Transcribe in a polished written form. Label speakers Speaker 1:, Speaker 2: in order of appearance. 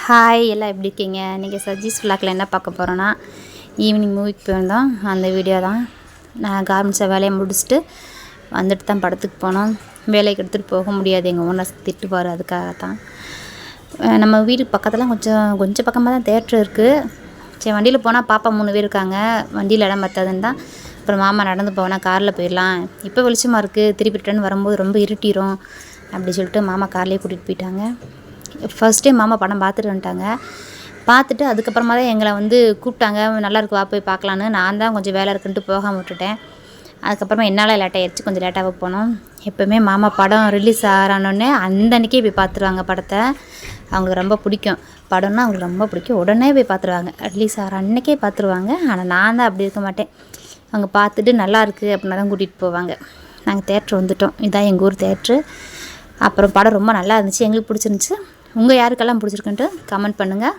Speaker 1: Hi எல்லாம் எப்படி இருக்கீங்க? இன்றைக்கி சஜீஸ் விளாக்கில் என்ன பார்க்க போகிறோன்னா, ஈவினிங் மூவிக்கு போயிருந்தோம். அந்த வீடியோ தான். நான் கார்மெண்ட்ஸை வேலையை முடிச்சுட்டு வந்துட்டு தான் படத்துக்கு போனோம். வேலைக்கு எடுத்துகிட்டு போக முடியாது, எங்கள் ஓனர் திட்டுவார். அதுக்காகத்தான் நம்ம வீட்டுக்கு பக்கத்தில் கொஞ்சம் பக்கமாக தான் தேட்டர் இருக்குது. சரி, வண்டியில் போனால் பாப்பா 3 பேர் இருக்காங்க, வண்டியில் இடம் பத்தாதுன்னு தான் அப்புறம் மாமா நடந்து போனால் காரில் போயிடலாம், இப்போ வெளிச்சமாக இருக்குது, திருப்பி ரிட்டர்ன் வரும்போது ரொம்ப இருட்டிடும் அப்படி சொல்லிட்டு மாமா கார்லேயே கூட்டிகிட்டு போயிட்டாங்க. ஃபர்ஸ்ட் டைம் மாமா படம் பார்த்துட்டு வந்துட்டாங்க. பார்த்துட்டு அதுக்கப்புறமா தான் எங்களை கூப்பிட்டாங்க, நல்லாயிருக்கு வா போய் பார்க்கலான்னு. நான் தான் கொஞ்சம் வேலை இருக்குன்ட்டு போகாமல் விட்டுட்டேன். அதுக்கப்புறமா என்னால் லேட் ஆகிடுச்சு, கொஞ்சம் லேட்டாக போனோம். எப்போவுமே மாமா படம் ரிலீஸ் ஆகிறானோடனே அந்த அன்றைக்கே போய் பார்த்துருவாங்க படத்தை. அவங்களுக்கு ரொம்ப பிடிக்கும் படம்னா, அவங்களுக்கு ரொம்ப பிடிக்கும். உடனே போய் பார்த்துருவாங்க, ரிலீஸ் ஆகிற அன்றைக்கே பார்த்துருவாங்க. ஆனால் நான் தான் அப்படி இருக்க மாட்டேன். அவங்க பார்த்துட்டு நல்லாயிருக்கு அப்படின்னா தான் கூட்டிகிட்டு போவாங்க. நாங்கள் தேட்ரு வந்துவிட்டோம். இதுதான் எங்கள் ஊர் தேட்ரு. அப்புறம் படம் ரொம்ப நல்லா இருந்துச்சு, எங்களுக்கு பிடிச்சிருந்துச்சி. உங்கள் யாருக்கெல்லாம் பிடிச்சிருக்குன்ட்டு கமெண்ட் பண்ணுங்கள்.